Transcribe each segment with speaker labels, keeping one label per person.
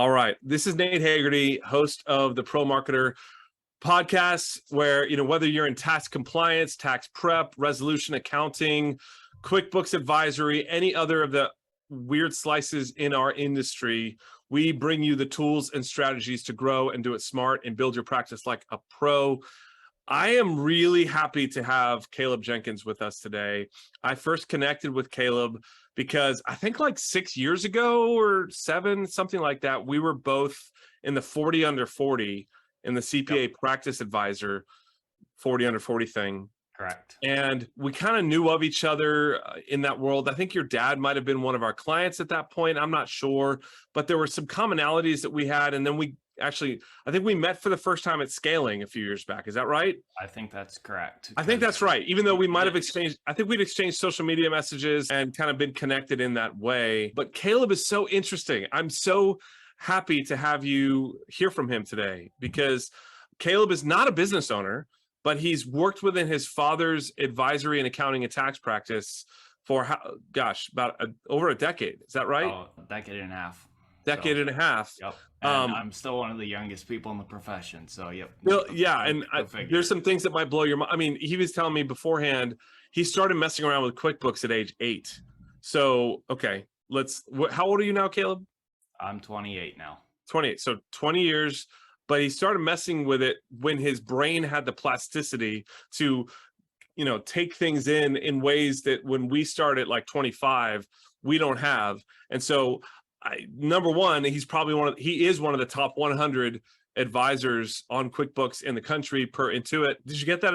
Speaker 1: All right. This is Nate Hagerty, host of the Pro Marketer podcast, where, whether you're in tax compliance, tax prep, resolution accounting, QuickBooks advisory, any other of the weird slices in our industry, we bring you the tools and strategies to grow and do it smart and build your practice like a pro. I am really happy to have Caleb Jenkins with us today. I first connected with Caleb because I think like 6 years ago or 7, something like that, we were both in the 40 under 40 in the CPA practice advisor 40 under 40 thing.
Speaker 2: Correct.
Speaker 1: And we kind of knew of each other in that world. I think your dad might have been one of our clients at that point. I'm not sure, but there were some commonalities that we had. And then I think we met for the first time at Scaling a few years back. Is that right?
Speaker 2: I think that's correct.
Speaker 1: I think that's right. Even though we might have I think we'd exchanged social media messages and kind of been connected in that way. But Caleb is so interesting. I'm so happy to have you hear from him today because Caleb is not a business owner, but he's worked within his father's advisory and accounting and tax practice for, over a decade. Is that right?
Speaker 2: Oh, a decade and a half.
Speaker 1: Decade and a half.
Speaker 2: Yep. And I'm still one of the youngest people in the profession. So, yep.
Speaker 1: Well, yeah. And there's some things that might blow your mind. I mean, he was telling me beforehand, he started messing around with QuickBooks at age 8. So, okay, how old are you now, Caleb?
Speaker 2: I'm 28 now.
Speaker 1: 28. So 20 years, but he started messing with it when his brain had the plasticity to, take things in ways that when we started like 25, we don't have. And so number one, he is one of the top 100 advisors on QuickBooks in the country per Intuit. Did you get that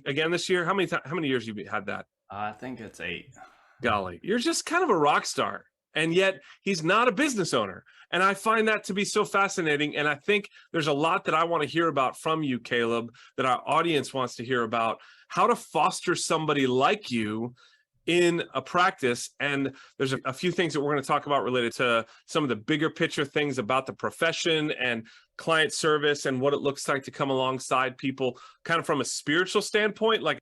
Speaker 1: again this year? How many years have you had that?
Speaker 2: I think it's 8.
Speaker 1: Golly, you're just kind of a rock star. And yet he's not a business owner. And I find that to be so fascinating. And I think there's a lot that I want to hear about from you, Caleb, that our audience wants to hear about how to foster somebody like you in a practice. And there's a few things that we're going to talk about related to some of the bigger picture things about the profession and client service and what it looks like to come alongside people kind of from a spiritual standpoint, like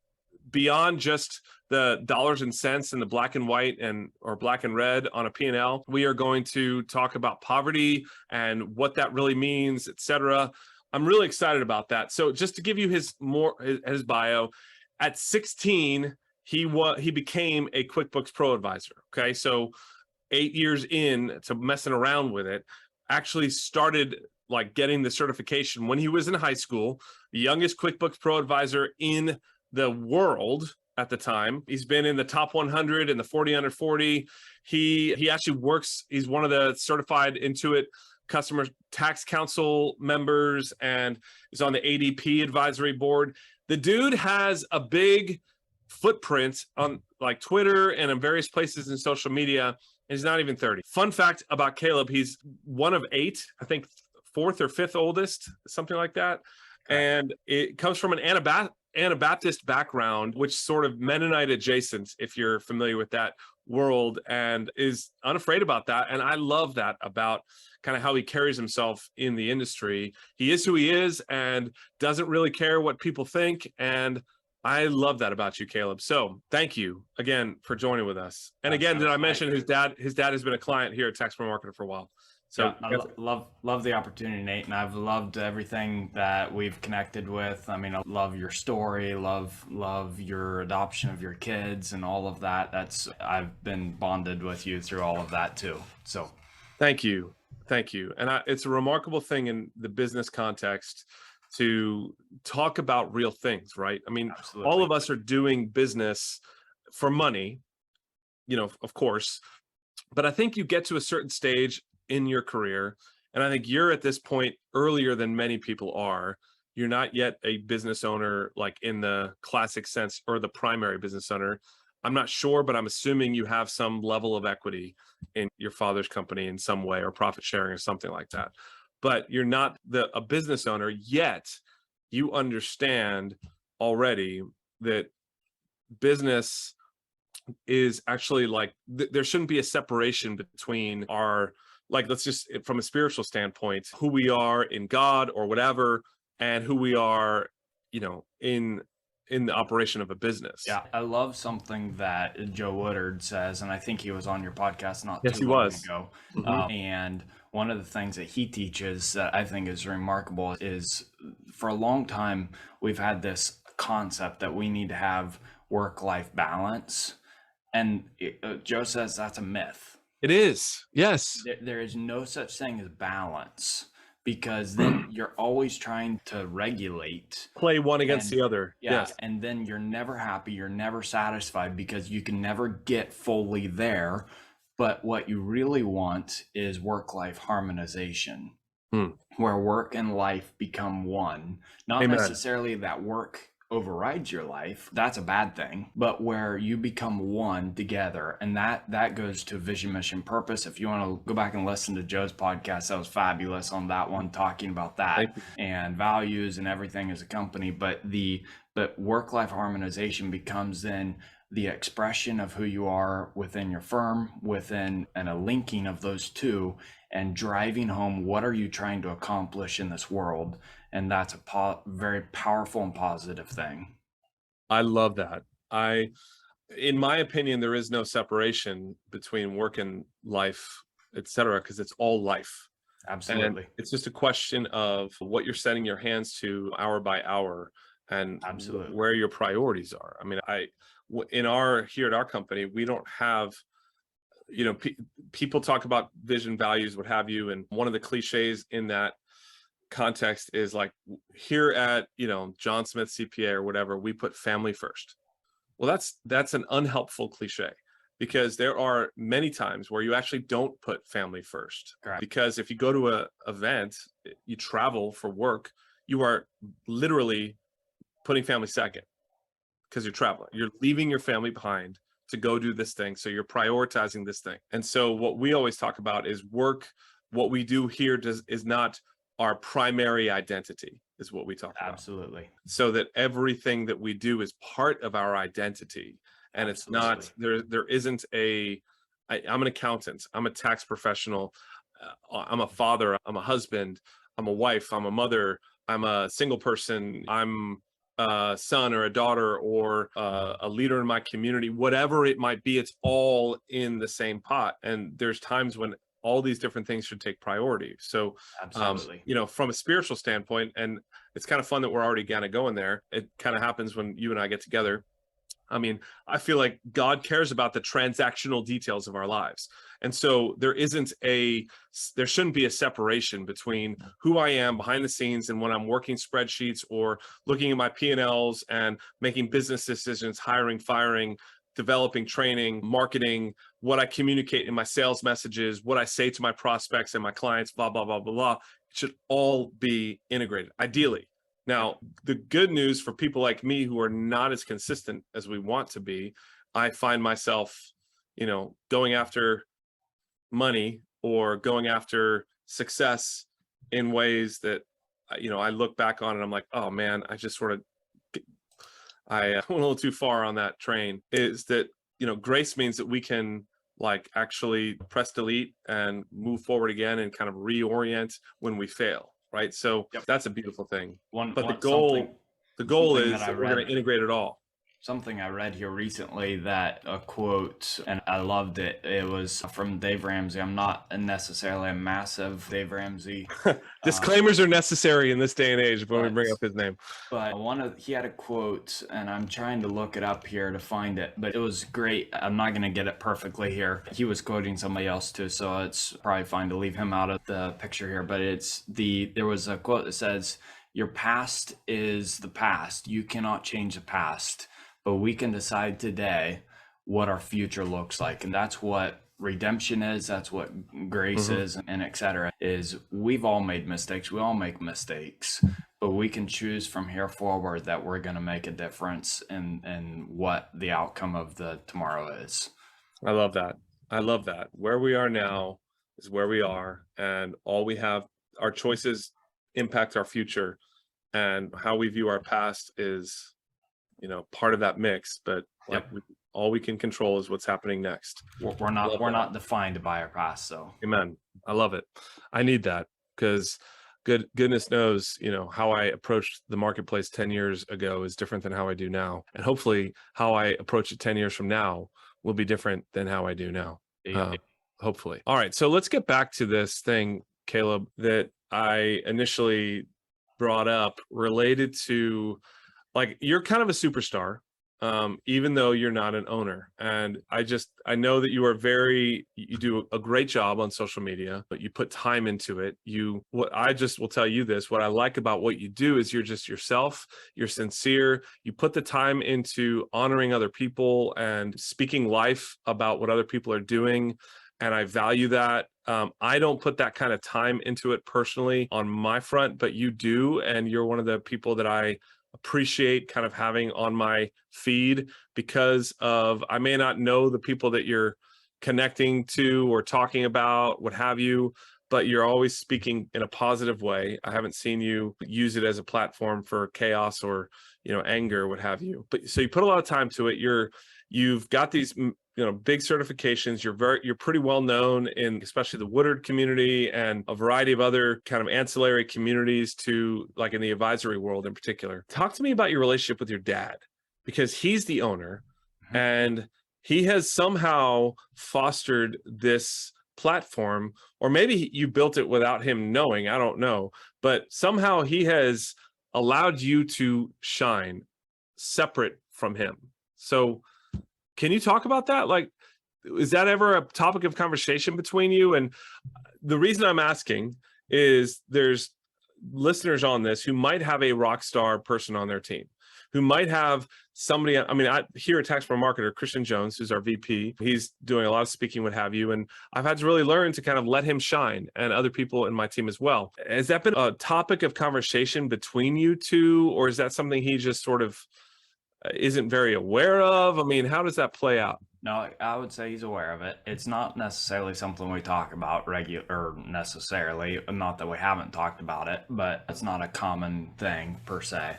Speaker 1: beyond just the dollars and cents and the black and white or black and red on a P&L. We are going to talk about poverty and what that really means, etc. I'm really excited about that. So just to give you his bio, at 16, he became a QuickBooks Pro advisor. Okay, so 8 years in to messing around with it, actually started like getting the certification when he was in high school, the youngest QuickBooks Pro advisor in the world at the time. He's been in the top 100 and the 40 under 40. He actually works, he's one of the certified Intuit customer tax council members and is on the ADP advisory board. The dude has a big footprint on like Twitter and in various places in social media. And he's not even 30. Fun fact about Caleb, he's one of 8, I think 4th or 5th oldest, something like that. And it comes from an Anabaptist background, which sort of Mennonite adjacent, if you're familiar with that world, and is unafraid about that. And I love that about kind of how he carries himself in the industry. He is who he is and doesn't really care what people think. And I love that about you, Caleb. So thank you again for joining with us. And again, did I mention his dad has been a client here at Tax Pro Marketer for a while. So
Speaker 2: yeah, I love the opportunity, Nate, and I've loved everything that we've connected with. I mean, I love your story, love your adoption of your kids and all of that. I've been bonded with you through all of that too. So
Speaker 1: thank you. And it's a remarkable thing in the business context to talk about real things, right? I mean, absolutely. All of us are doing business for money, of course, but I think you get to a certain stage in your career, and I think you're at this point earlier than many people are. You're not yet a business owner, like in the classic sense, or the primary business owner. I'm not sure, but I'm assuming you have some level of equity in your father's company in some way, or profit sharing or something like that. But you're not a business owner yet. You understand already that business is actually like, there shouldn't be a separation between our, like, let's just, from a spiritual standpoint, who we are in God or whatever, and who we are, in the operation of a business.
Speaker 2: Yeah, I love something that Joe Woodard says, and I think he was on your podcast not
Speaker 1: yes,
Speaker 2: too
Speaker 1: he
Speaker 2: long
Speaker 1: was.
Speaker 2: ago.
Speaker 1: Mm-hmm.
Speaker 2: And one of the things that he teaches that I think is remarkable is, for a long time, we've had this concept that we need to have work-life balance. And Joe says that's a myth.
Speaker 1: It is. Yes.
Speaker 2: There is no such thing as balance, because then you're always trying to regulate.
Speaker 1: Play one against
Speaker 2: And
Speaker 1: the other.
Speaker 2: yeah,
Speaker 1: Yes.
Speaker 2: and then you're never happy, you're never satisfied, because you can never get fully there. But what you really want is work-life harmonization, where work and life become one. Not
Speaker 1: Amen.
Speaker 2: necessarily that work overrides your life, that's a bad thing, but where you become one together. And that goes to vision, mission, purpose. If you want to go back and listen to Joe's podcast, that was fabulous on that one, talking about that and values and everything as a company. But work-life harmonization becomes then the expression of who you are within your firm, and a linking of those two, and driving home what are you trying to accomplish in this world. And that's a very powerful and positive thing.
Speaker 1: I love that. In my opinion, there is no separation between work and life, et cetera, because it's all life.
Speaker 2: Absolutely.
Speaker 1: And it's just a question of what you're setting your hands to hour by hour, and
Speaker 2: Absolutely.
Speaker 1: where your priorities are. I mean, here at our company, we don't have, people talk about vision, values, what have you. And one of the cliches in that context is like, here at, John Smith CPA or whatever, we put family first. Well, that's an unhelpful cliche, because there are many times where you actually don't put family first.
Speaker 2: Correct.
Speaker 1: Because if you go to an event, you travel for work, you are literally putting family second, because you're traveling. You're leaving your family behind to go do this thing. So you're prioritizing this thing. And so what we always talk about is work. What we do here is not our primary identity, is what we talk about.
Speaker 2: Absolutely.
Speaker 1: So that everything that we do is part of our identity. And
Speaker 2: Absolutely.
Speaker 1: It's not, there isn't I'm an accountant, I'm a tax professional, I'm a father, I'm a husband, I'm a wife, I'm a mother, I'm a single person, I'm a son or a daughter, or a leader in my community, whatever it might be. It's all in the same pot. And there's times when all these different things should take priority. So,
Speaker 2: Absolutely.
Speaker 1: from a spiritual standpoint, and it's kind of fun that we're already kind of going there. It kind of happens when you and I get together. I mean, I feel like God cares about the transactional details of our lives. And so there shouldn't be a separation between who I am behind the scenes and when I'm working spreadsheets or looking at my P&Ls and making business decisions, hiring, firing, developing, training, marketing, what I communicate in my sales messages, what I say to my prospects and my clients, blah, blah, blah, blah, blah. It should all be integrated, ideally. Now, the good news for people like me who are not as consistent as we want to be, I find myself, going after money or going after success in ways that, I look back on and I'm like, oh man, I went a little too far on that train. Is that, grace means that we can actually press delete and move forward again and kind of reorient when we fail. Right. So That's a beautiful thing. The goal is that we're going to integrate it all.
Speaker 2: Something I read here recently, that a quote, and I loved it. It was from Dave Ramsey. I'm not necessarily a massive Dave Ramsey.
Speaker 1: Disclaimers are necessary in this day and age when we bring up his name.
Speaker 2: But he had a quote, and I'm trying to look it up here to find it, but it was great. I'm not going to get it perfectly here. He was quoting somebody else too, so it's probably fine to leave him out of the picture here. But there was a quote that says, "Your past is the past. You cannot change the past. But we can decide today what our future looks like." And that's what redemption is. That's what grace is, and et cetera, is we've all made mistakes. We all make mistakes, but we can choose from here forward that we're going to make a difference in what the outcome of the tomorrow is.
Speaker 1: I love that. Where we are now is where we are, and all we have, our choices impact our future, and how we view our past is, part of that mix, but all we can control is what's happening next.
Speaker 2: We're not defined by our past. So
Speaker 1: amen. I love it. I need that, because goodness knows, how I approached the marketplace 10 years ago is different than how I do now. And hopefully how I approach it 10 years from now will be different than how I do now. hopefully. All right, so let's get back to this thing, Caleb, that I initially brought up related to, like, you're kind of a superstar, even though you're not an owner. And I know that you do a great job on social media, but you put time into it. I just will tell you this, what I like about what you do is you're just yourself, you're sincere, you put the time into honoring other people and speaking life about what other people are doing. And I value that. I don't put that kind of time into it personally on my front, but you do. And you're one of the people that I appreciate kind of having on my feed, because of, I may not know the people that you're connecting to or talking about, what have you, but you're always speaking in a positive way. I haven't seen you use it as a platform for chaos or, anger, what have you. But so you put a lot of time to it. You've got these big certifications. You're pretty well known in especially the Woodard community and a variety of other kind of ancillary communities, to like in the advisory world in particular. Talk to me about your relationship with your dad, because he's the owner and he has somehow fostered this platform, or maybe you built it without him knowing, I don't know, but somehow he has allowed you to shine separate from him. So can you talk about that? Like, is that ever a topic of conversation between you? And the reason I'm asking is there's listeners on this who might have a rock star person on their team, who might have somebody. I mean, I hear a Tax Pro marketer, Christian Jones, who's our VP. He's doing a lot of speaking, what have you. And I've had to really learn to kind of let him shine, and other people in my team as well. Has that been a topic of conversation between you two, or is that something he just sort of isn't very aware of? I mean, how does that play out?
Speaker 2: No, I would say he's aware of it. It's not necessarily something we talk about necessarily, not that we haven't talked about it, but it's not a common thing per se.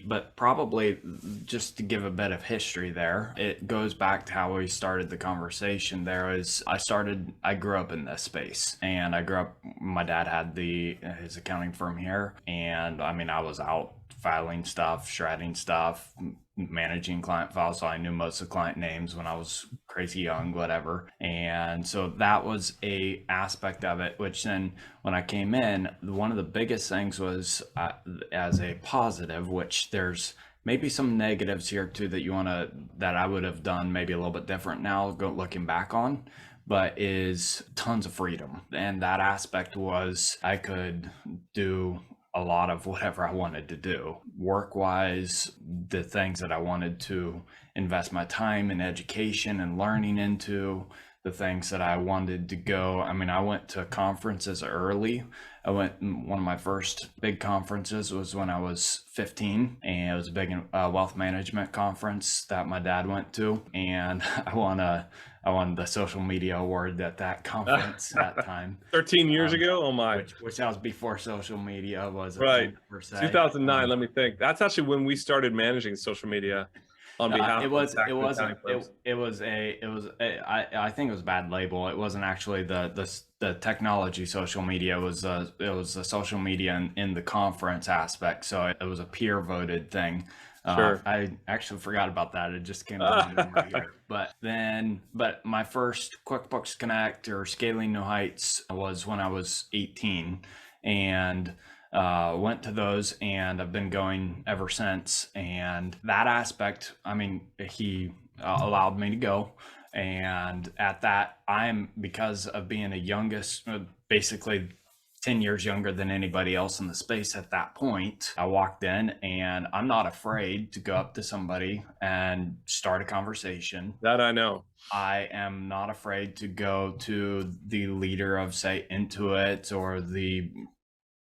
Speaker 2: But probably just to give a bit of history there, it goes back to how we started the conversation. I grew up in this space, and my dad had his accounting firm here, and I mean, I was out filing stuff, shredding stuff, managing client files, so I knew most of the client names when I was crazy young, whatever. And so that was a aspect of it, which then when I came in, one of the biggest things was as a positive, which there's maybe some negatives here too that I would have done maybe a little bit different now looking back on, but is tons of freedom. And that aspect was I could do a lot of whatever I wanted to do. Work-wise, the things that I wanted to invest my time in education and learning into, the things that I wanted to go. I mean, I went to conferences early. One of my first big conferences was when I was 15, and it was a big wealth management conference that my dad went to, and I won the social media award at that conference that time.
Speaker 1: 13 years ago? Oh my.
Speaker 2: Which was before social media was
Speaker 1: right.
Speaker 2: thing, per se.
Speaker 1: 2009, let me think. That's actually when we started managing social media on behalf
Speaker 2: I think it was a bad label. It wasn't actually the technology social media. It was the social media in the conference aspect. So it was a peer voted thing.
Speaker 1: Sure.
Speaker 2: I actually forgot about that. It just came to my ear. But my first QuickBooks Connect or Scaling New Heights was when I was 18, and went to those, and I've been going ever since. And that aspect, I mean, he allowed me to go. And at that, because of being the youngest, basically 10 years younger than anybody else in the space at that point, I walked in, and I'm not afraid to go up to somebody and start a conversation.
Speaker 1: That I know.
Speaker 2: I am not afraid to go to the leader of, say, Intuit, or the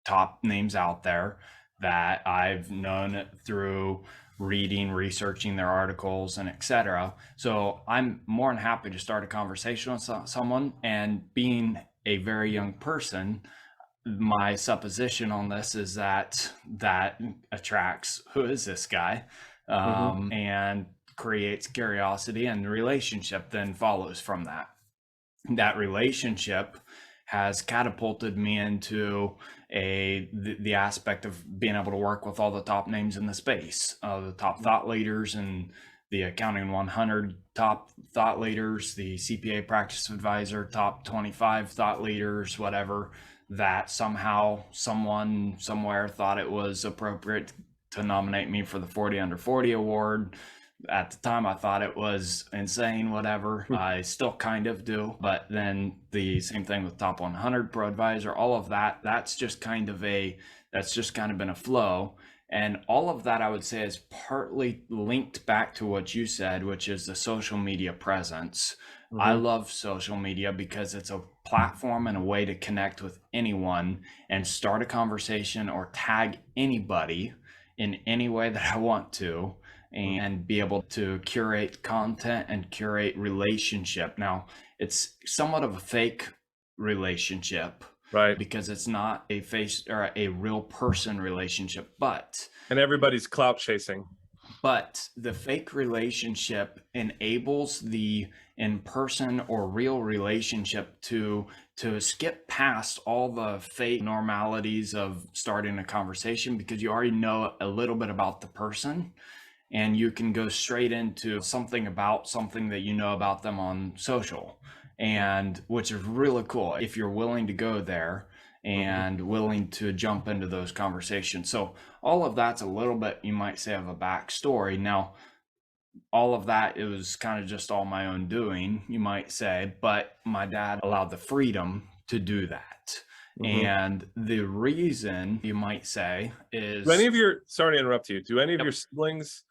Speaker 2: top names out there that I've known through reading, researching their articles, and etc. So I'm more than happy to start a conversation with someone. And being a very young person, my supposition on this is that attracts, who is this guy, and creates curiosity, and the relationship then follows from that. That relationship has catapulted me into the aspect of being able to work with all the top names in the space, the top thought leaders and the Accounting 100 top thought leaders, the CPA Practice Advisor top 25 thought leaders, whatever, that somehow someone somewhere thought it was appropriate to nominate me for the 40 Under 40 award. At the time, I thought it was insane, whatever. I still kind of do. But then the same thing with Top 100 Pro Advisor, all of that, that's just kind of been a flow. And all of that, I would say, is partly linked back to what you said, which is the social media presence. I love social media because it's a platform and a way to connect with anyone and start a conversation or tag anybody in any way that I want to, and be able to curate content and curate relationship. Now, it's somewhat of a fake relationship,
Speaker 1: right?
Speaker 2: Because it's not a face or a real person relationship,
Speaker 1: and everybody's clout chasing.
Speaker 2: But the fake relationship enables the in-person or real relationship to skip past all the fake normalities of starting a conversation, because you already know a little bit about the person, and you can go straight into something about something that you know about them on social, and which is really cool if you're willing to go there and willing to jump into those conversations. So all of that's a little bit, you might say, of a backstory. Now, all of that, it was kind of just all my own doing, you might say, but my dad allowed the freedom to do that. And the reason, you might say, is...
Speaker 1: Do any of your, sorry to interrupt you, do any of your siblings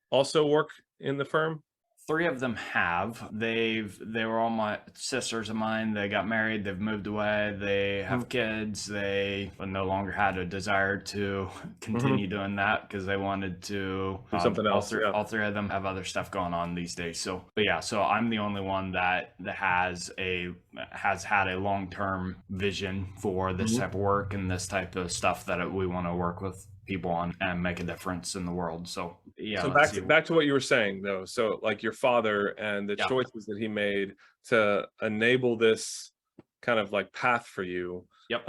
Speaker 1: also work in the firm?
Speaker 2: 3 of them have. They were all my sisters of mine. They got married, they've moved away, they have kids. They no longer had a desire to continue doing that because they wanted to
Speaker 1: do something else.
Speaker 2: All 3 of them have other stuff going on these days. So, but yeah, so I'm the only one that has had a long-term vision for this type of work and this type of stuff that we want to work with people on and make a difference in the world. So yeah.
Speaker 1: So back to what you were saying though. So like your father and the choices that he made to enable this kind of like path for you.
Speaker 2: Yep.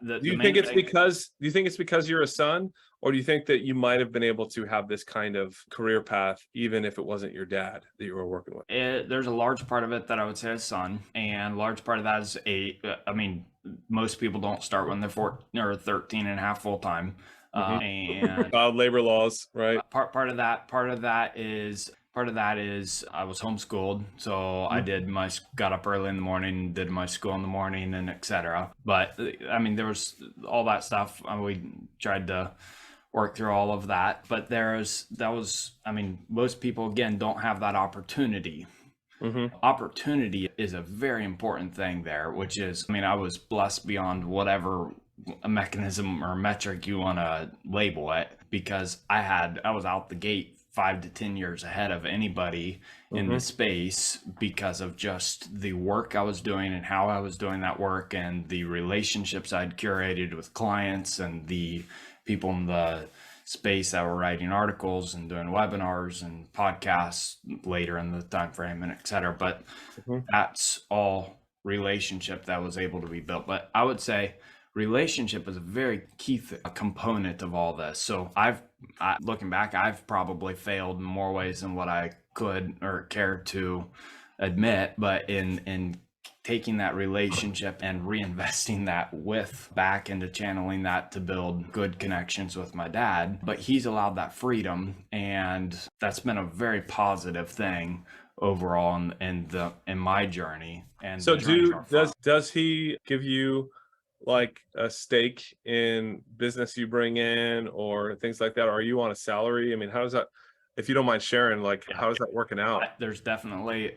Speaker 1: Do you think it's because you're a son, or do you think that you might have been able to have this kind of career path even if it wasn't your dad that you were working with?
Speaker 2: There's a large part of it that I would say is son, and large part of that is most people don't start when they're 14 or 13 and a half full time. And
Speaker 1: child labor laws, right?
Speaker 2: Part of that is I was homeschooled, so I got up early in the morning, did my school in the morning, and etc. But I mean, there was all that stuff. We tried to work through all of that, but most people, again, don't have that opportunity. Opportunity is a very important thing there, which is, I was blessed beyond whatever a mechanism or metric you want to label it, because I was out the gate 5 to 10 years ahead of anybody in the space because of just the work I was doing and how I was doing that work and the relationships I'd curated with clients and the people in the space that were writing articles and doing webinars and podcasts later in the time frame and etc. But that's all relationship that was able to be built. But I would say relationship is a very key component of all this. So looking back, I've probably failed in more ways than what I could or cared to admit, but in taking that relationship and reinvesting that back into channeling that to build good connections with my dad. But he's allowed that freedom, and that's been a very positive thing overall in my journey. And
Speaker 1: so does he give you like a stake in business you bring in or things like that? Or are you on a salary? I mean, how does that, if you don't mind sharing, like how is that working out?
Speaker 2: There's definitely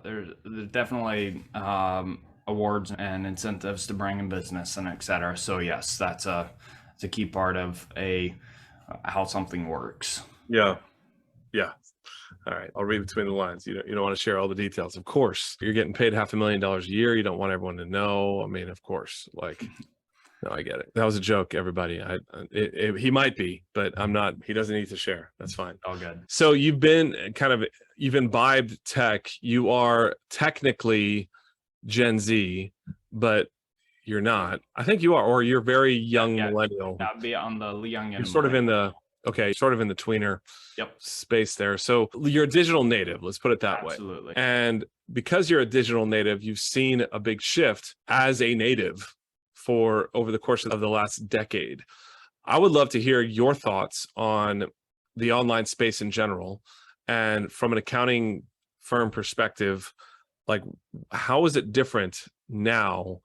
Speaker 2: awards and incentives to bring in business and etc. So yes, that's a key part of how something works.
Speaker 1: Yeah. All right, I'll read between the lines. You don't want to share all the details, of course. You're getting paid $500,000 a year. You don't want everyone to know. I mean, of course, like, no, I get it. That was a joke, everybody. He might be, but I'm not. He doesn't need to share. That's fine.
Speaker 2: All good.
Speaker 1: So you've imbibed tech. You are technically Gen Z, but you're not. I think you are, or you're very young millennial.
Speaker 2: That'd be on the young end.
Speaker 1: You're sort of in the Okay, sort of in the tweener
Speaker 2: Yep.
Speaker 1: space there. So you're a digital native, let's put it that way.
Speaker 2: Absolutely.
Speaker 1: And because you're a digital native, you've seen a big shift as a native for over the course of the last decade. I would love to hear your thoughts on the online space in general. And from an accounting firm perspective, like how is it different now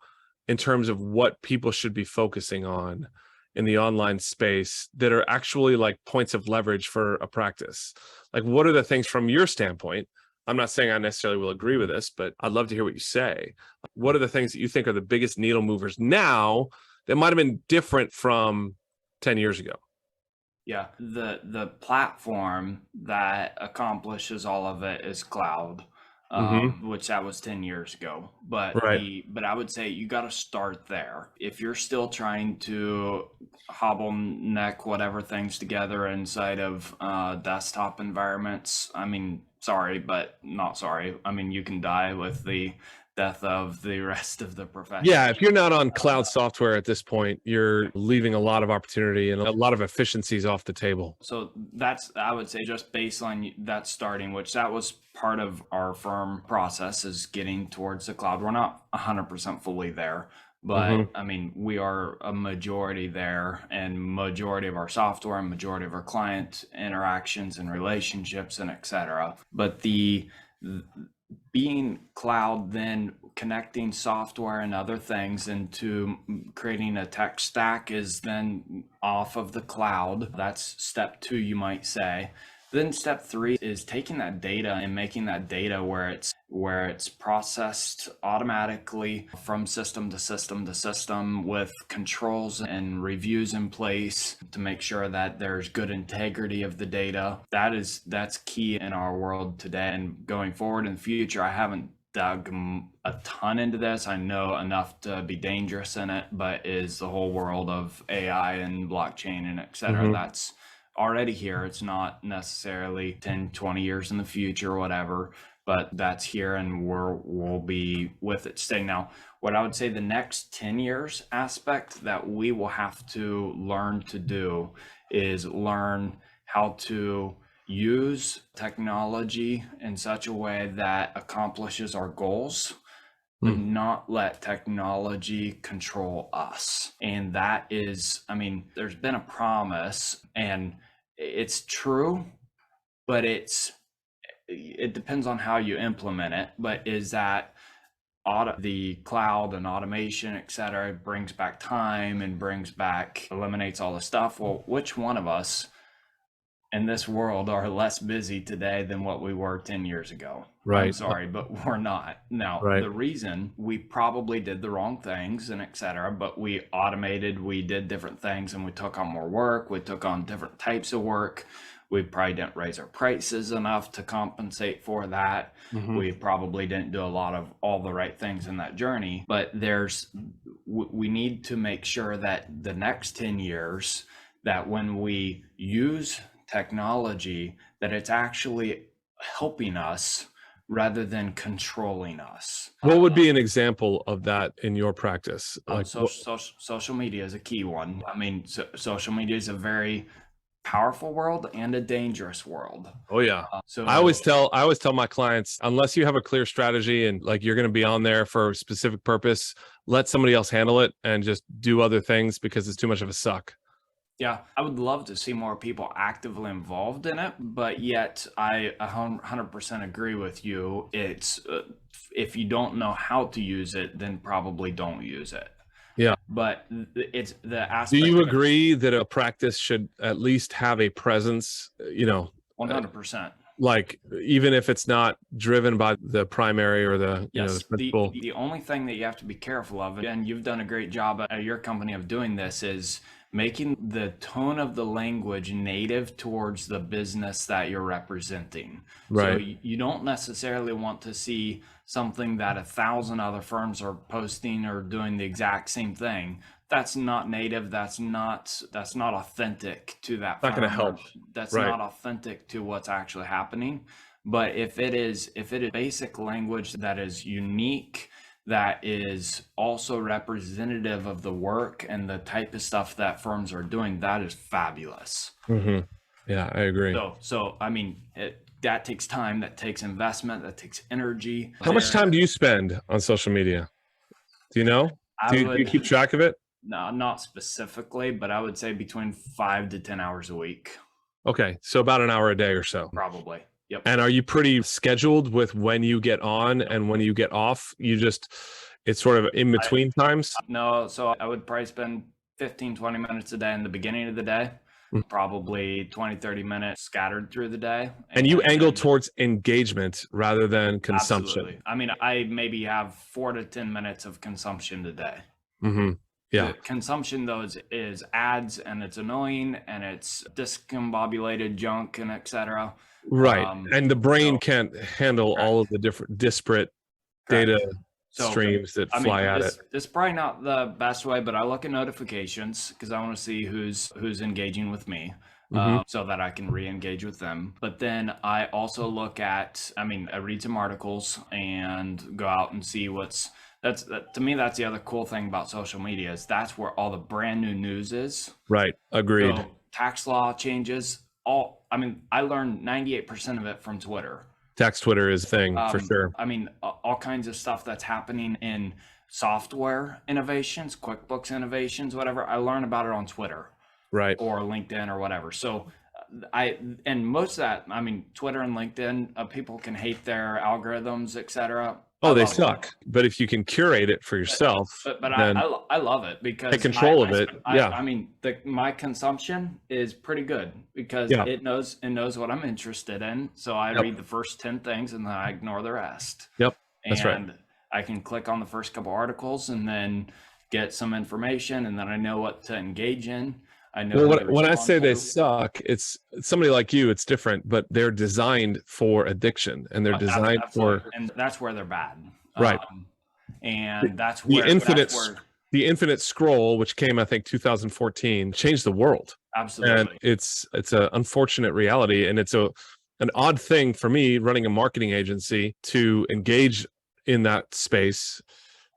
Speaker 1: in terms of what people should be focusing on in the online space that are actually like points of leverage for a practice? Like, what are the things from your standpoint? I'm not saying I necessarily will agree with this, but I'd love to hear what you say. What are the things that you think are the biggest needle movers now that might have been different from 10 years ago?
Speaker 2: Yeah, the platform that accomplishes all of it is cloud, which that was 10 years ago. But
Speaker 1: Right.
Speaker 2: but I would say you got to start there. If you're still trying to hobble neck whatever things together inside of desktop environments, I mean, sorry, but not sorry. I mean, you can die with the death of the rest of the profession.
Speaker 1: Yeah, if you're not on cloud software at this point, you're leaving a lot of opportunity and a lot of efficiencies off the table.
Speaker 2: So that's, I would say, just baseline, that's starting, which that was part of our firm process, is getting towards the cloud. We're not 100% fully there, but I mean, we are a majority there, and majority of our software and majority of our client interactions and relationships and et cetera. But the being cloud, then connecting software and other things into creating a tech stack is then off of the cloud. That's step 2, you might say. Then step 3 is taking that data and making that data where it's processed automatically from system to system to system, with controls and reviews in place to make sure that there's good integrity of the data. That's key in our world today, and going forward in the future. I haven't dug a ton into this. I know enough to be dangerous in it, but is the whole world of AI and blockchain and et cetera. That's already here. It's not necessarily 10, 20 years in the future or whatever, but that's here, and we'll be with it staying. Now, what I would say the next 10 years aspect that we will have to learn to do is learn how to use technology in such a way that accomplishes our goals, but not let technology control us. And that is, I mean, there's been a promise, and it's true, but it depends on how you implement it. But is that the cloud and automation, et cetera, brings back time and eliminates all the stuff? Well, which one of us in this world are less busy today than what we were 10 years ago?
Speaker 1: Right.
Speaker 2: I'm sorry, but we're not. Now, the reason, we probably did the wrong things and et cetera, but we automated, we did different things, and we took on more work. We took on different types of work. We probably didn't raise our prices enough to compensate for that. We probably didn't do a lot of all the right things in that journey. But we need to make sure that the next 10 years, that when we use technology, that it's actually helping us rather than controlling us.
Speaker 1: What would be an example of that in your practice? Like
Speaker 2: social media is a key one. I mean, social media is a very powerful world and a dangerous world.
Speaker 1: Oh yeah.
Speaker 2: So
Speaker 1: I always tell my clients, unless you have a clear strategy and like you're going to be on there for a specific purpose, let somebody else handle it and just do other things, because it's too much of a suck.
Speaker 2: Yeah, I would love to see more people actively involved in it, but yet I 100% agree with you. It's if you don't know how to use it, then probably don't use it.
Speaker 1: Yeah.
Speaker 2: But it's the aspect.
Speaker 1: Do you agree that a practice should at least have a presence,
Speaker 2: 100%.
Speaker 1: Like even if it's not driven by the primary or the,
Speaker 2: Yes,
Speaker 1: the principal?
Speaker 2: the only thing that you have to be careful of, and you've done a great job at your company of doing this, is making the tone of the language native towards the business that you're representing.
Speaker 1: Right.
Speaker 2: So you don't necessarily want to see something that 1,000 other firms are posting or doing the exact same thing. That's not native. That's not authentic to that.
Speaker 1: Not going to help.
Speaker 2: That's not authentic to what's actually happening. But if it is basic language that is unique, that is also representative of the work and the type of stuff that firms are doing, that is fabulous.
Speaker 1: Yeah, I agree.
Speaker 2: So I mean, that takes time, that takes investment, that takes energy.
Speaker 1: How much time do you spend on social media? Do you know?
Speaker 2: I
Speaker 1: Do you
Speaker 2: would,
Speaker 1: keep track of it?
Speaker 2: no, not specifically, but I would say between 5 to 10 hours a week,
Speaker 1: Okay, so about an hour a day or so.
Speaker 2: probably. Yep.
Speaker 1: And are you pretty scheduled with when you get on and when you get off? It's sort of in between times?
Speaker 2: No, so I would probably spend 15, 20 minutes a day in the beginning of the day, probably 20, 30 minutes scattered through the day.
Speaker 1: And you angle towards engagement rather than consumption.
Speaker 2: Absolutely. I mean, I maybe have 4 to 10 minutes of consumption a day.
Speaker 1: Yeah.
Speaker 2: The consumption, though, is ads, and it's annoying, and it's discombobulated junk, and etc.
Speaker 1: Right. And the brain can't handle all of the different disparate data streams that fly at it.
Speaker 2: It's probably not the best way, but I look at notifications because I want to see who's engaging with me, so that I can re-engage with them. But then I also look at, I read some articles and go out and see to me, that's the other cool thing about social media, is that's where all the brand new news is.
Speaker 1: Right. Agreed.
Speaker 2: So tax law changes, I learned 98% of it from Twitter.
Speaker 1: Tax Twitter is a thing for sure.
Speaker 2: All kinds of stuff that's happening in software innovations, QuickBooks innovations, whatever. I learn about it on Twitter,
Speaker 1: right,
Speaker 2: or LinkedIn or whatever. So most of that, Twitter and LinkedIn, people can hate their algorithms, etc.
Speaker 1: Oh, they suck. But if you can curate it for yourself,
Speaker 2: but I love it because
Speaker 1: take control of it.
Speaker 2: My consumption is pretty good because it knows what I'm interested in. So I read the first 10 things and then I ignore the rest.
Speaker 1: Yep, that's right.
Speaker 2: And I can click on the first couple articles and then get some information, and then I know what to engage in. I know.
Speaker 1: Well, when I say they suck, it's somebody like you. It's different, but they're designed for addiction, and they're designed
Speaker 2: and that's where they're bad.
Speaker 1: Right.
Speaker 2: And that's where
Speaker 1: the infinite scroll, which came, I think, 2014, changed the world.
Speaker 2: Absolutely.
Speaker 1: And it's an unfortunate reality, and it's an odd thing for me running a marketing agency to engage in that space,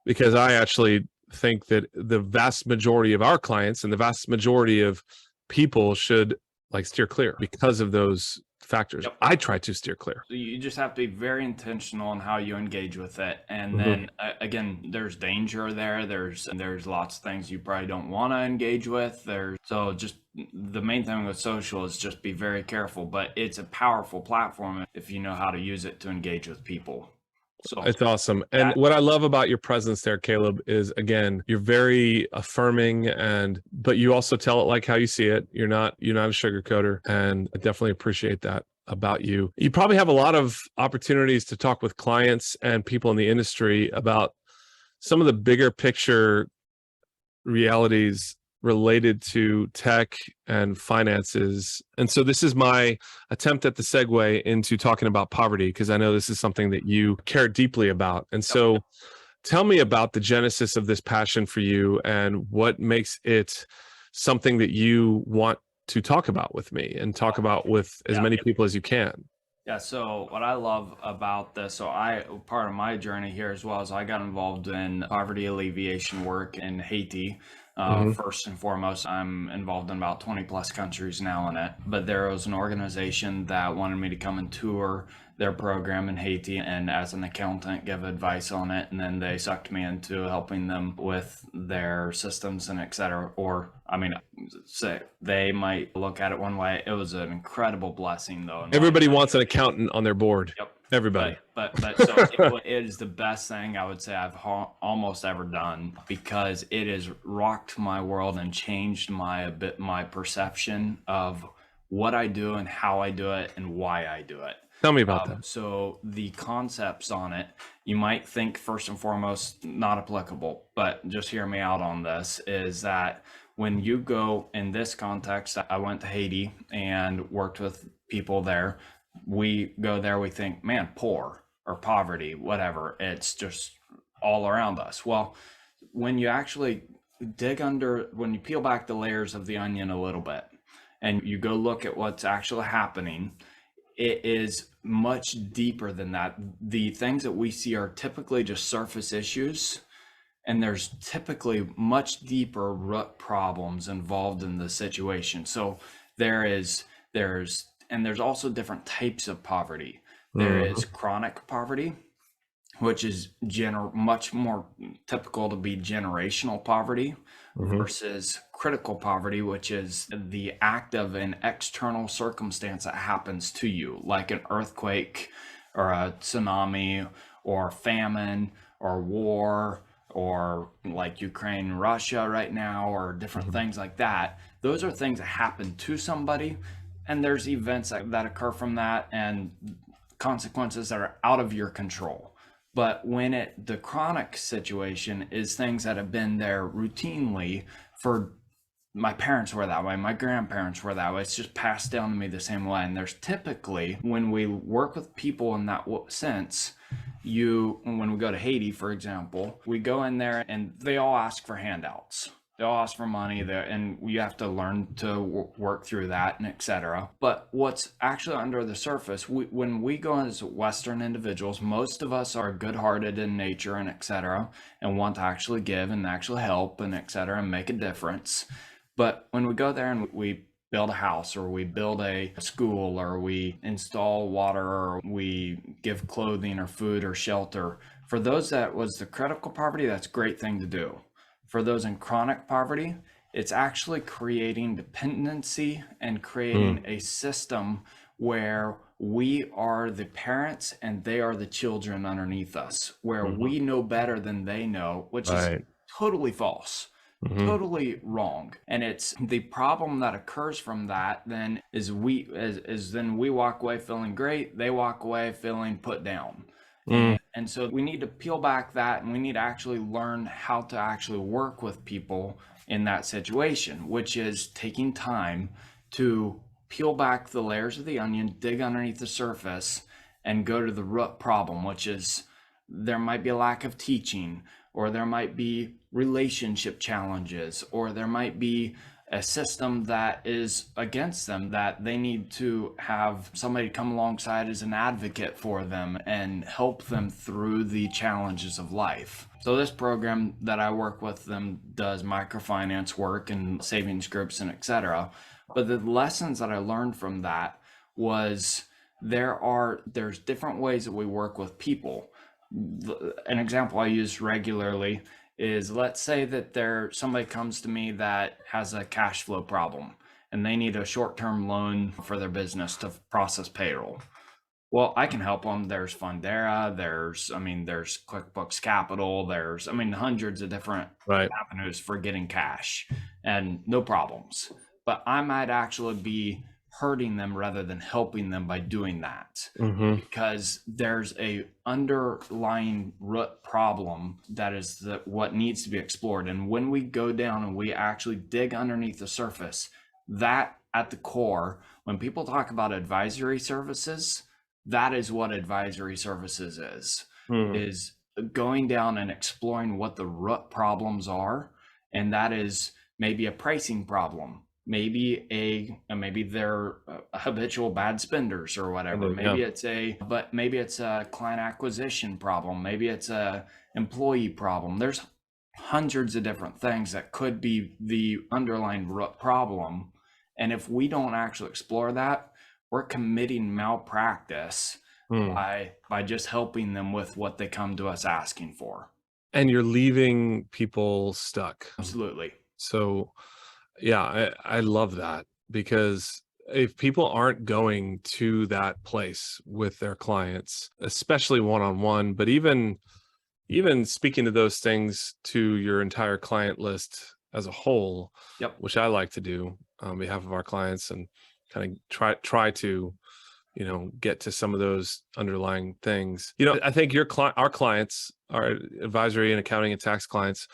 Speaker 1: because I actually think that the vast majority of our clients and the vast majority of people should steer clear because of those factors. Yep. I try to steer clear.
Speaker 2: So you just have to be very intentional in how you engage with it. And then again, there's danger there. There's lots of things you probably don't want to engage with. So just the main thing with social is just be very careful, but it's a powerful platform if you know how to use it to engage with people. So
Speaker 1: it's awesome. And what I love about your presence there, Caleb, is, again, you're very affirming, but you also tell it like how you see it. You're not a sugarcoater, and I definitely appreciate that about you. You probably have a lot of opportunities to talk with clients and people in the industry about some of the bigger picture realities related to tech and finances. And so this is my attempt at the segue into talking about poverty, because I know this is something that you care deeply about. And so tell me about the genesis of this passion for you and what makes it something that you want to talk about with me and talk about with as many people as you can.
Speaker 2: Yeah, so what I love about this, part of my journey here as well, is I got involved in poverty alleviation work in Haiti. First and foremost, I'm involved in about 20 plus countries now in it, but there was an organization that wanted me to come and tour their program in Haiti and, as an accountant, give advice on it. And then they sucked me into helping them with their systems and et cetera. Or, they might look at it one way. It was an incredible blessing, though.
Speaker 1: Everybody wants an accountant on their board.
Speaker 2: Yep.
Speaker 1: Everybody.
Speaker 2: But so it is the best thing I would say I've almost ever done, because it has rocked my world and changed my perception of what I do and how I do it and why I do it.
Speaker 1: Tell me about that.
Speaker 2: So the concepts on it, you might think first and foremost not applicable, but just hear me out on this, is that when you go in this context, I went to Haiti and worked with people there. We go there, we think, man, poor or poverty, whatever, it's just all around us. Well, when you actually when you peel back the layers of the onion a little bit and you go look at what's actually happening, it is much deeper than that. The things that we see are typically just surface issues, and there's typically much deeper root problems involved in the situation. So there's also different types of poverty. There is
Speaker 1: Mhm.
Speaker 2: chronic poverty, which is much more typical to be generational poverty,
Speaker 1: Mhm.
Speaker 2: versus critical poverty, which is the act of an external circumstance that happens to you, like an earthquake or a tsunami or famine or war, or like Ukraine, Russia right now, or different
Speaker 1: Mhm.
Speaker 2: things like that. Those are things that happen to somebody, and there's events that occur from that and consequences that are out of your control. But the chronic situation is things that have been there routinely for, my parents were that way, my grandparents were that way. It's just passed down to me the same way. And there's typically, when we work with people in that sense, when we go to Haiti, for example, we go in there and they all ask for handouts. They all ask for money there, and you have to learn to work through that and etc. But what's actually under the surface, when we go as Western individuals, most of us are good-hearted in nature and etc. and want to actually give and actually help and etc. and make a difference. But when we go there and we build a house, or we build a school, or we install water, or we give clothing or food or shelter, for those that was the critical poverty, that's a great thing to do. For those in chronic poverty, it's actually creating dependency and creating
Speaker 1: Mm.
Speaker 2: a system where we are the parents and they are the children underneath us, where
Speaker 1: Mhm.
Speaker 2: we know better than they know, which is
Speaker 1: Right.
Speaker 2: totally false,
Speaker 1: Mhm.
Speaker 2: totally wrong. And it's the problem that occurs from that then is then we walk away feeling great, they walk away feeling put down.
Speaker 1: Mm.
Speaker 2: And so we need to peel back that, and we need to actually learn how to actually work with people in that situation, which is taking time to peel back the layers of the onion, dig underneath the surface, and go to the root problem, which is there might be a lack of teaching, or there might be relationship challenges, or there might be a system that is against them, that they need to have somebody come alongside as an advocate for them and help them through the challenges of life. So this program that I work with them does microfinance work and savings groups and etc. But the lessons that I learned from that was there's different ways that we work with people. An example I use regularly is, let's say that somebody comes to me that has a cash flow problem and they need a short-term loan for their business to process payroll. Well, I can help them. There's Fundera, there's QuickBooks Capital, hundreds of different
Speaker 1: Right.
Speaker 2: avenues for getting cash and no problems. But I might actually be hurting them rather than helping them by doing that,
Speaker 1: Mhm.
Speaker 2: because there's a underlying root problem that is what needs to be explored. And when we go down and we actually dig underneath the surface, that at the core, when people talk about advisory services, that is what advisory services
Speaker 1: Mm.
Speaker 2: is going down and exploring what the root problems are. And that is maybe a pricing problem, maybe they're habitual bad spenders or whatever.
Speaker 1: Yeah.
Speaker 2: Maybe it's a client acquisition problem, maybe it's a employee problem. There's hundreds of different things that could be the underlying root problem. And if we don't actually explore that, we're committing malpractice
Speaker 1: Mm.
Speaker 2: by just helping them with what they come to us asking for.
Speaker 1: And you're leaving people stuck.
Speaker 2: Absolutely.
Speaker 1: So, yeah, I love that, because if people aren't going to that place with their clients, especially one-on-one, but even speaking to those things to your entire client list as a whole,
Speaker 2: Yep.
Speaker 1: which I like to do on behalf of our clients, and kind of try to, get to some of those underlying things. I think our clients, our advisory and accounting and tax clients,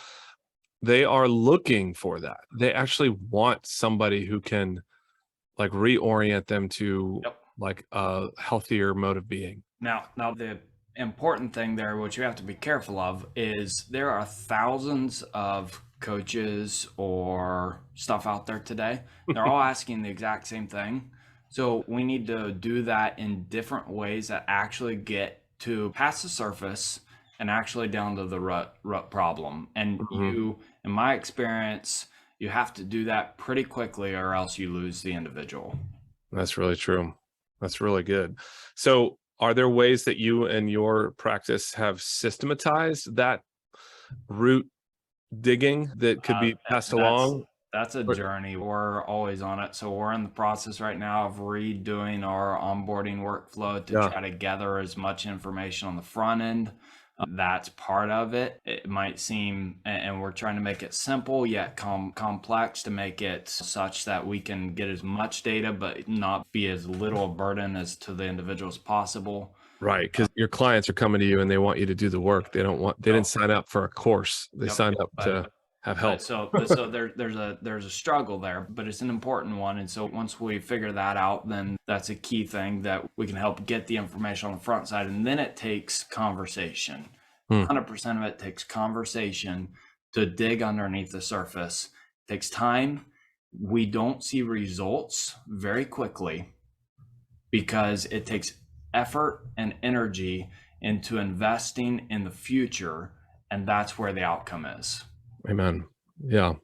Speaker 1: they are looking for that. They actually want somebody who can, like, reorient them to,
Speaker 2: Yep.
Speaker 1: like, a healthier mode of being.
Speaker 2: Now the important thing there, which you have to be careful of, is there are thousands of coaches or stuff out there today. They're all asking the exact same thing. So we need to do that in different ways that actually get to past the surface and actually down to the rut problem. And
Speaker 1: Mhm.
Speaker 2: you, in my experience, you have to do that pretty quickly or else you lose the individual.
Speaker 1: That's really true. That's really good. So, are there ways that you and your practice have systematized that root digging that could be passed
Speaker 2: That's
Speaker 1: along?
Speaker 2: that's a
Speaker 1: Or
Speaker 2: journey. We're always on it. So we're in the process right now of redoing our onboarding workflow to
Speaker 1: yeah,
Speaker 2: try to gather as much information on the front end. That's part of it. It might seem, and we're trying to make it simple yet complex to make it such that we can get as much data, but not be as little a burden as to the individual as possible.
Speaker 1: right, because your clients are coming to you and they want you to do the work. They didn't
Speaker 2: Oh,
Speaker 1: sign up for a course. They
Speaker 2: yep.
Speaker 1: signed up
Speaker 2: But
Speaker 1: to have
Speaker 2: But
Speaker 1: help.
Speaker 2: so there's a struggle there, but it's an important one. And so once we figure that out, then that's a key thing that we can help get the information on the front side. And then it takes conversation.
Speaker 1: Hmm.
Speaker 2: 100% of it takes conversation to dig underneath the surface. It takes time. We don't see results very quickly because it takes effort and energy into investing in the future. And that's where the outcome is.
Speaker 1: Amen. Yeah.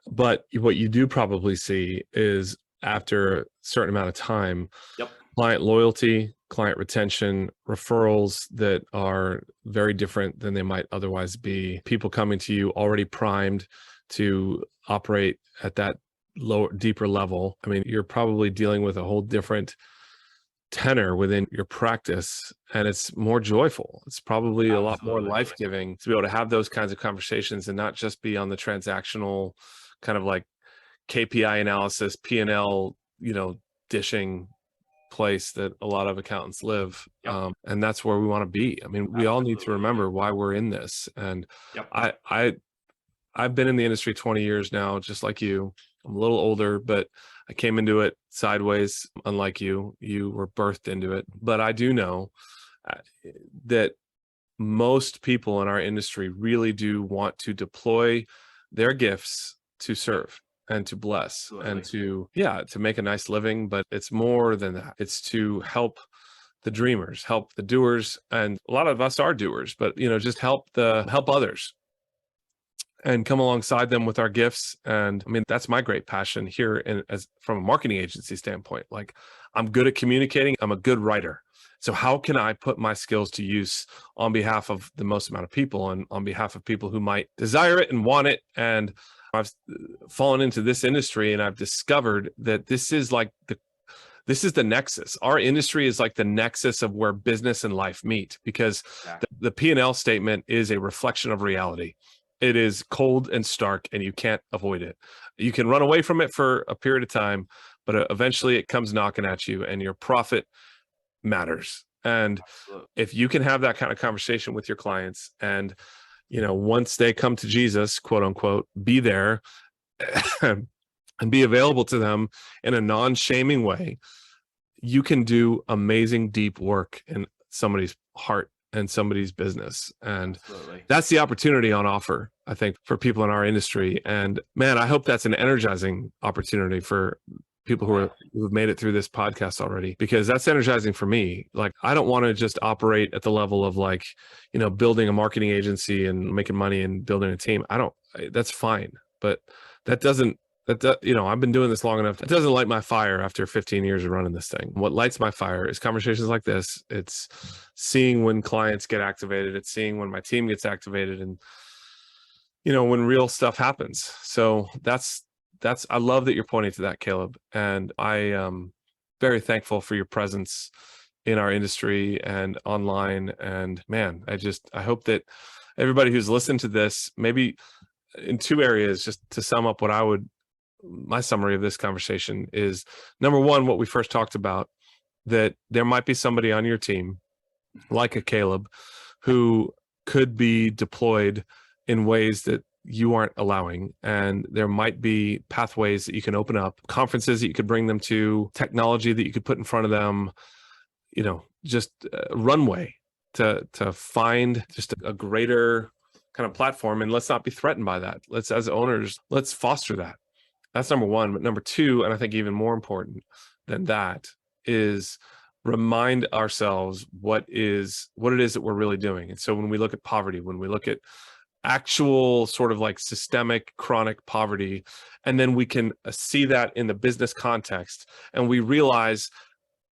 Speaker 1: But what you do probably see is after a certain amount of time,
Speaker 2: Yep.
Speaker 1: client loyalty, client retention, referrals that are very different than they might otherwise be. People coming to you already primed to operate at that lower, deeper level. I mean, you're probably dealing with a whole different tenor within your practice, and it's more joyful. It's probably a lot more
Speaker 2: Absolutely.
Speaker 1: life-giving to be able to have those kinds of conversations and not just be on the transactional kind of like KPI analysis, P&L, dishing place that a lot of accountants live.
Speaker 2: Yep.
Speaker 1: And that's where we want to be. I mean, we all need to
Speaker 2: Absolutely.
Speaker 1: remember why we're in this. And
Speaker 2: Yep.
Speaker 1: I've been in the industry 20 years now, just like you. I'm a little older, but I came into it sideways, unlike you. You were birthed into it. But I do know uh, that most people in our industry really do want to deploy their gifts to serve and to bless and
Speaker 2: Absolutely.
Speaker 1: to make a nice living. But it's more than that. It's to help the dreamers, help the doers. And a lot of us are doers, but just help others and come alongside them with our gifts. And I mean, that's my great passion here as from a marketing agency standpoint. Like, I'm good at communicating, I'm a good writer. So how can I put my skills to use on behalf of the most amount of people and on behalf of people who might desire it and want it? And I've fallen into this industry and I've discovered that this is the nexus. Our industry is like the nexus of where business and life meet, because
Speaker 2: Yeah.
Speaker 1: the P&L statement is a reflection of reality. It is cold and stark, and you can't avoid it. You can run away from it for a period of time, but eventually it comes knocking at you, and your profit matters. And
Speaker 2: Absolutely.
Speaker 1: if you can have that kind of conversation with your clients, and once they come to Jesus, quote unquote, be there and be available to them in a non-shaming way, you can do amazing deep work in somebody's heart and somebody's business. And
Speaker 2: Absolutely.
Speaker 1: that's the opportunity on offer, I think, for people in our industry. And man, I hope that's an energizing opportunity for people who've made it through this podcast already, because that's energizing for me. Like, I don't want to just operate at the level of like, building a marketing agency and making money and building a team. That's fine. But that doesn't, I've been doing this long enough. It doesn't light my fire after 15 years of running this thing. What lights my fire is conversations like this. It's seeing when clients get activated. It's seeing when my team gets activated, and when real stuff happens. So I love that you're pointing to that, Caleb. And I am very thankful for your presence in our industry and online. And man, I hope that everybody who's listened to this, maybe in two areas, just to sum up my summary of this conversation is, number one, what we first talked about, that there might be somebody on your team like a Caleb who could be deployed in ways that you aren't allowing. And there might be pathways that you can open up, conferences that you could bring them to, technology that you could put in front of them, just a runway to find just a greater kind of platform. And let's not be threatened by that. As owners, let's foster that. That's number one. But number two, and I think even more important, than that is remind ourselves what it is that we're really doing. And so when we look at poverty, when we look at actual sort of like systemic chronic poverty, and then we can see that in the business context, and we realize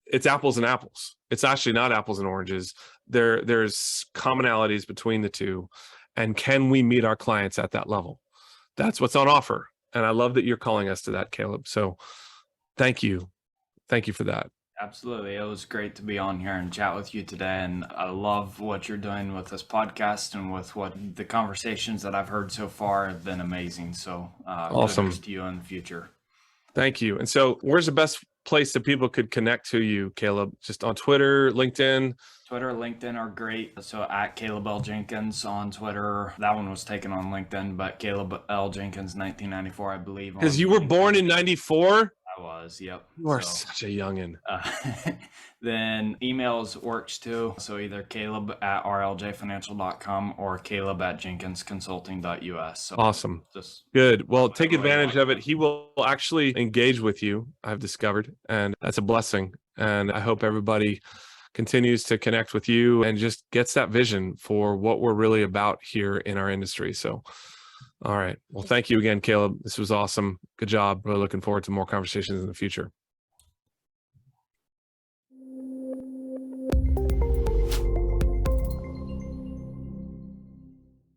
Speaker 1: it's apples and apples. It's actually not apples and oranges. There's commonalities between the two. And can we meet our clients at that level? That's what's on offer. And I love that you're calling us to that, Caleb. So thank you. Thank you for that.
Speaker 2: Absolutely. It was great to be on here and chat with you today. And I love what you're doing with this podcast, and with what the conversations that I've heard so far have been amazing. So
Speaker 1: awesome.
Speaker 2: Kudos to you in the future.
Speaker 1: Thank you. And so where's the best place that people could connect to you, Caleb? Just on Twitter, LinkedIn?
Speaker 2: Twitter, LinkedIn are great. So at Caleb L. Jenkins on Twitter. That one was taken on LinkedIn, but Caleb L. Jenkins 1994, I believe.
Speaker 1: Because you were born in 94?
Speaker 2: I was, yep.
Speaker 1: You are such a youngin'.
Speaker 2: Then emails works too. So either caleb@rljfinancial.com or caleb@jenkinsconsulting.us. So
Speaker 1: awesome. Good. Well, take advantage of it. He will actually engage with you, I've discovered, and that's a blessing. And I hope everybody continues to connect with you and just gets that vision for what we're really about here in our industry. So, all right. Well, thank you again, Caleb. This was awesome. Good job. Really looking forward to more conversations in the future.